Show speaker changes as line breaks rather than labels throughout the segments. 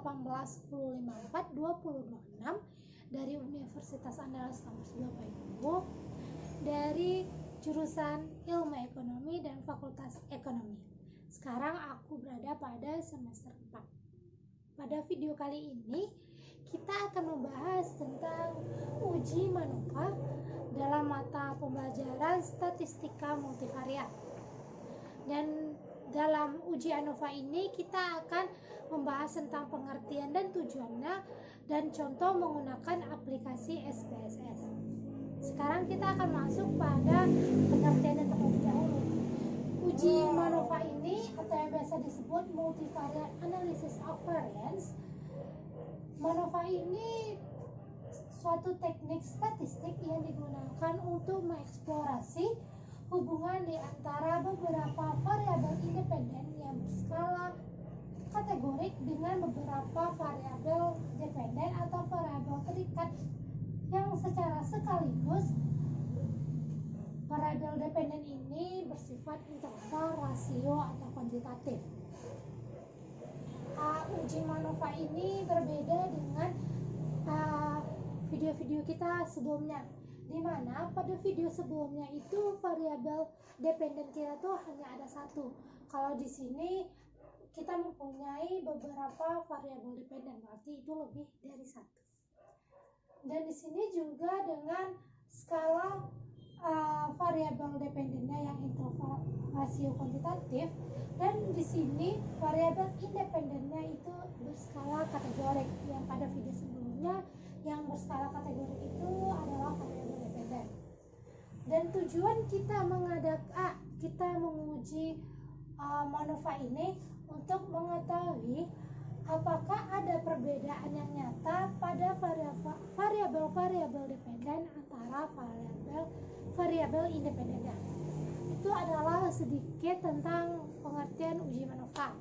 1810542026 dari Universitas Andalas Kampus 2 Payakumbuh dari jurusan Ilmu Ekonomi dan Fakultas Ekonomi. Sekarang aku berada pada semester 4. Pada video kali ini kita akan membahas tentang uji MANOVA dalam mata pembelajaran statistika multivariat. Dan dalam uji ANOVA ini kita akan membahas tentang pengertian dan tujuannya dan contoh menggunakan aplikasi SPSS. Sekarang kita akan masuk pada pengertiannya terlebih dahulu. Uji MANOVA ini atau yang biasa disebut multivariate analysis of variance. MANOVA ini suatu teknik statistik yang digunakan untuk mengeksplorasi hubungan di antara beberapa variabel independen yang berskala kategorik dengan beberapa variabel dependen atau variabel terikat yang secara sekaligus variabel dependen ini bersifat interval, rasio, atau kuantitatif. Uji MANOVA ini berbeda dengan video-video kita sebelumnya, di mana pada video sebelumnya itu variabel dependen kita tuh hanya ada satu. Kalau di sini kita mempunyai beberapa variabel dependen, berarti itu lebih dari satu. Dan di sini juga dengan skala variabel dependennya yang interval, rasio, kuantitatif, dan di sini variabel independennya itu berskala kategorik. Yang pada video sebelumnya yang berskala kategorik itu adalah variabel dependen. Dan tujuan kita menguji MANOVA ini untuk mengetahui apakah ada perbedaan yang nyata pada variabel-variabel dependen antara variabel independennya. Itu adalah sedikit tentang pengertian uji MANOVA.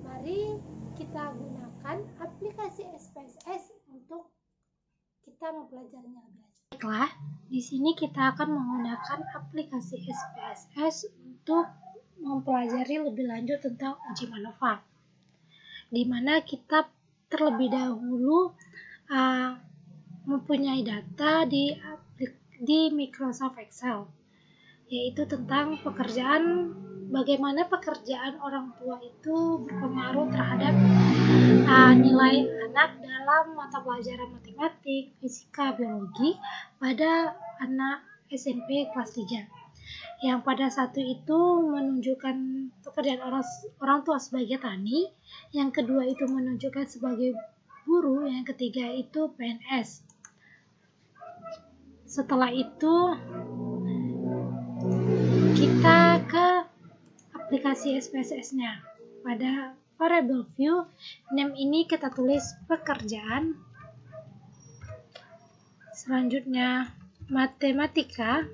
Mari kita gunakan aplikasi SPSS untuk kita mempelajarinya lebih lanjut. Baiklah, di sini kita akan menggunakan aplikasi SPSS untuk mempelajari lebih lanjut tentang uji MANOVA, di mana kita terlebih dahulu mempunyai data di Microsoft Excel, yaitu tentang bagaimana pekerjaan orang tua itu berpengaruh terhadap nilai anak dalam mata pelajaran matematik, fisika, biologi pada anak SMP kelas 3. Yang pada satu itu menunjukkan pekerjaan orang tua sebagai tani, yang kedua itu menunjukkan sebagai guru, yang ketiga itu PNS. Setelah itu kita ke aplikasi SPSS-nya. Pada variable view, name ini kita tulis pekerjaan. Selanjutnya matematika,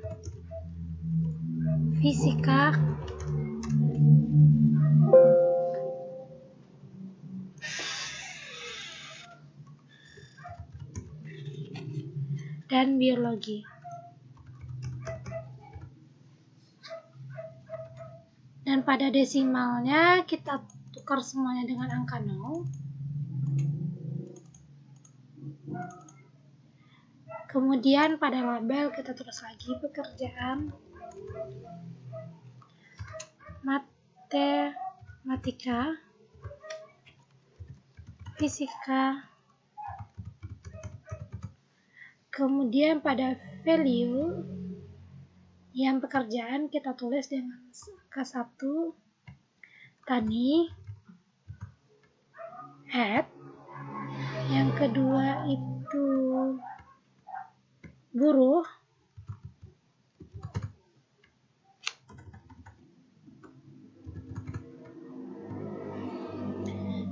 fisika, dan biologi. Dan pada desimalnya kita tukar semuanya dengan angka 0. Kemudian pada label kita tulis lagi pekerjaan matematika, fisika. Kemudian pada value yang pekerjaan kita tulis dengan angka 1, tani, add, yang kedua itu buruh,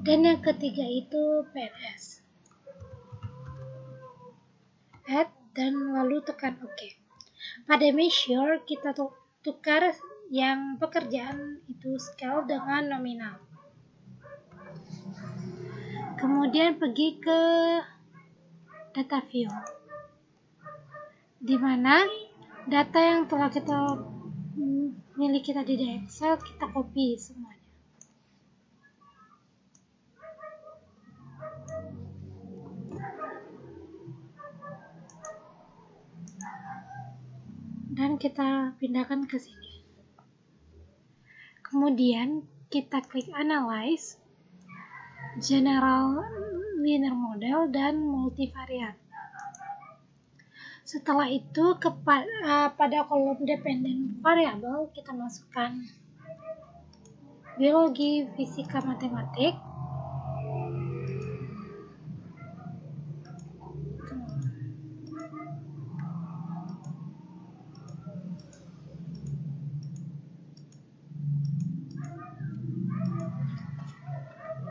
dan yang ketiga itu PNS. Add dan lalu tekan OK. Pada measure kita tukar yang pekerjaan itu scale dengan nominal. Kemudian pergi ke data view, di mana data yang telah kita miliki tadi di Excel kita copy semuanya. dan kita pindahkan ke sini. Kemudian kita klik Analyze, General Linear Model, dan Multivariate. Setelah itu pada kolom dependent variable kita masukkan biologi, fisika, matematik.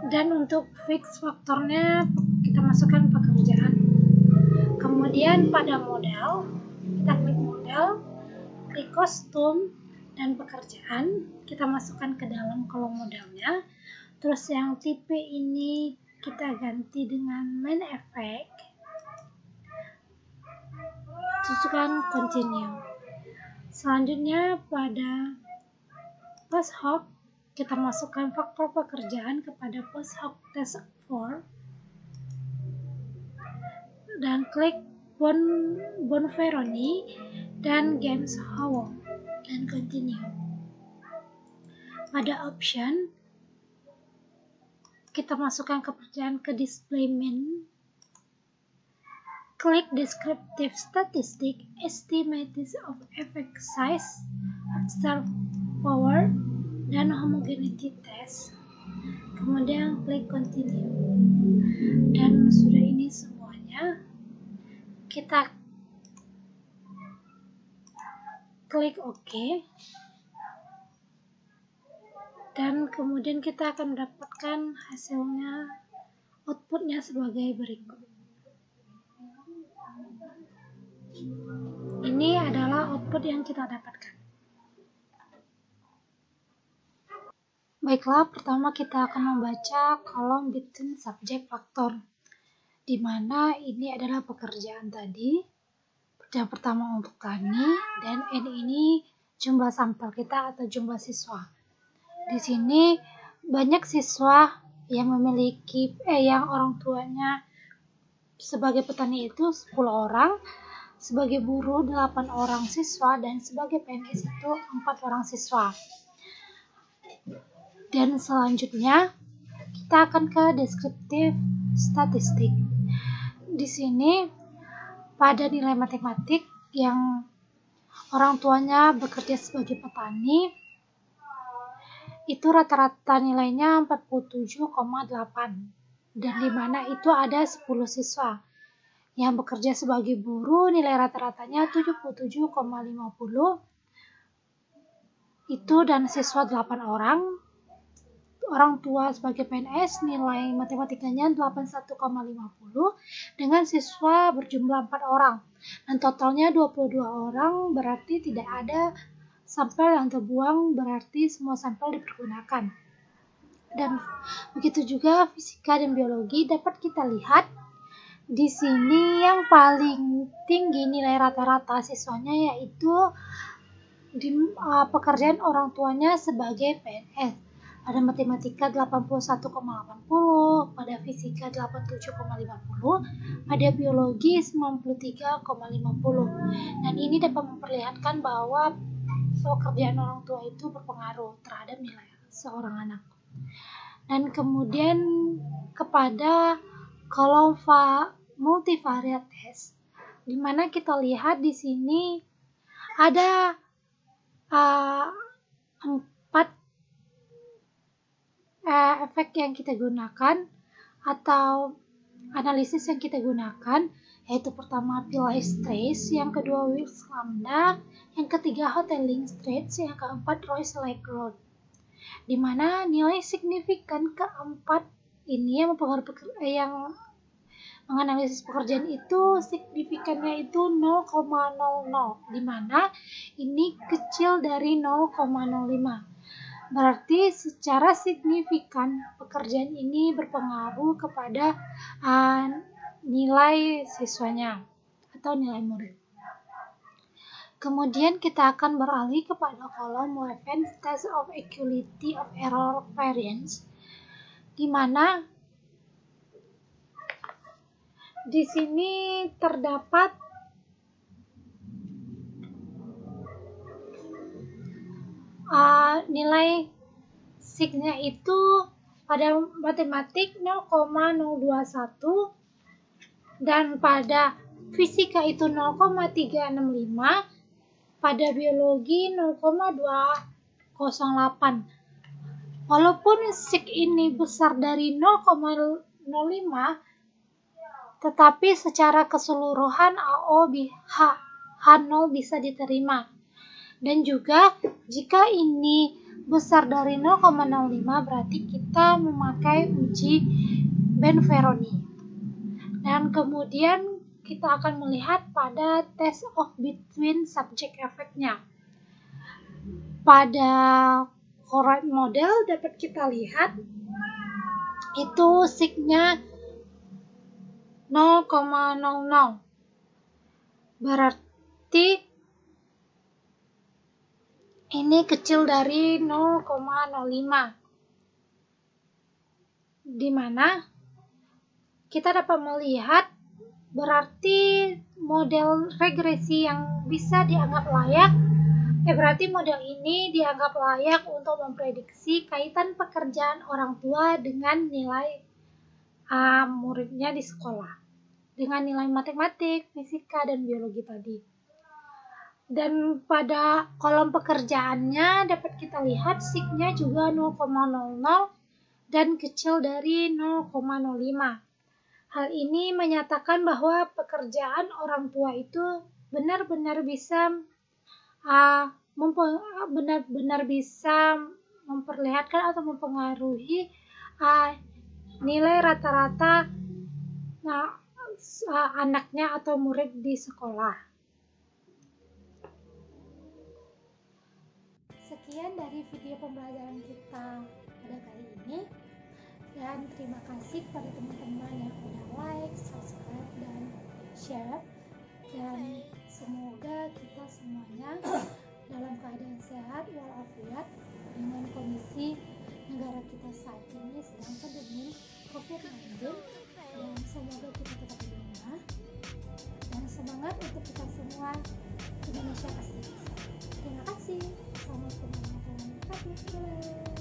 Dan untuk fix faktornya kita masukkan pekerjaan. Kemudian pada model, kita klik model, klik kostum dan pekerjaan, kita masukkan ke dalam kolom modelnya. Terus yang tipe ini kita ganti dengan main effect, tujukan continue. Selanjutnya pada post hoc kita masukkan faktor pekerjaan kepada post hoc test 4 dan klik Bonferroni dan Games Hall dan continue. Pada option kita masukkan pekerjaan ke display main, klik descriptive statistic, estimates of effect size, observed power, dan homogeneity test. Kemudian klik continue. Dan sudah ini semuanya. Kita klik OK. Dan kemudian kita akan mendapatkan hasilnya, outputnya sebagai berikut. Ini adalah output yang kita dapatkan. Baiklah, pertama kita akan membaca kolom between subject factor, di mana ini adalah pekerjaan tadi. Yang pertama untuk tani, dan N ini jumlah sampel kita atau jumlah siswa. Di sini banyak siswa yang memiliki yang orang tuanya sebagai petani itu 10 orang, sebagai buruh 8 orang siswa, dan sebagai PNS itu 4 orang siswa. Dan selanjutnya kita akan ke deskriptif statistik. Di sini pada nilai matematik yang orang tuanya bekerja sebagai petani itu rata-rata nilainya 47,8, dan di mana itu ada 10 siswa. Yang bekerja sebagai buruh nilai rata-ratanya 77,50 itu, dan siswa 8 orang. Orang tua sebagai PNS nilai matematikanya 81,50 dengan siswa berjumlah 4 orang, dan totalnya 22 orang, berarti tidak ada sampel yang terbuang, berarti semua sampel dipergunakan. Dan begitu juga fisika dan biologi. Dapat kita lihat di sini yang paling tinggi nilai rata-rata siswanya yaitu di pekerjaan orang tuanya sebagai PNS. Pada matematika 81,80, pada fisika 87,50, pada biologi 93,50. Dan ini dapat memperlihatkan bahwa pekerjaan orang tua itu berpengaruh terhadap nilai seorang anak. Dan kemudian kepada kolom multivariate test, di mana kita lihat di sini ada 4 efek yang kita gunakan atau analisis yang kita gunakan, yaitu pertama Pillay Straits, yang kedua Wilks Lambda, yang ketiga Hotelling Straits, yang keempat Royce-Lake Road. Di mana nilai signifikan keempat ini yang menganalisis pekerjaan itu signifikannya itu 0,00, di mana ini kecil dari 0,05. Berarti secara signifikan pekerjaan ini berpengaruh kepada nilai siswanya atau nilai murid. Kemudian kita akan beralih kepada kolom Levens Test of Equality of Error Variance, di mana di sini terdapat nilai signya itu pada matematik 0,021 dan pada fisika itu 0,365, pada biologi 0,208. Walaupun sig ini besar dari 0,05, tetapi secara keseluruhan H0 bisa diterima. Dan juga jika ini besar dari 0,05 berarti kita memakai uji Benferoni. Dan kemudian kita akan melihat pada test of between subject effect-nya. Pada Correct model dapat kita lihat itu signya 0,00. Berarti ini kecil dari 0,05. Di mana kita dapat melihat berarti model regresi yang bisa dianggap layak, berarti model ini dianggap layak untuk memprediksi kaitan pekerjaan orang tua dengan nilai muridnya di sekolah, dengan nilai matematik, fisika, dan biologi tadi. Dan pada kolom pekerjaannya dapat kita lihat signya juga 0,00 dan kecil dari 0,05. Hal ini menyatakan bahwa pekerjaan orang tua itu benar-benar bisa memperlihatkan atau mempengaruhi nilai rata-rata anaknya atau murid di sekolah. Sekian dari video pembelajaran kita pada kali ini. Dan terima kasih kepada teman-teman yang udah like, subscribe, dan share. Dan semoga kita semuanya dalam keadaan sehat walafiat dengan kondisi negara kita saat ini sedang pandemi COVID-19. Dan semoga kita tetap di rumah. Dan semangat untuk kita semua. Indonesia pasti bisa. Terima kasih. Assalamualaikum warahmatullahi wabarakatuh.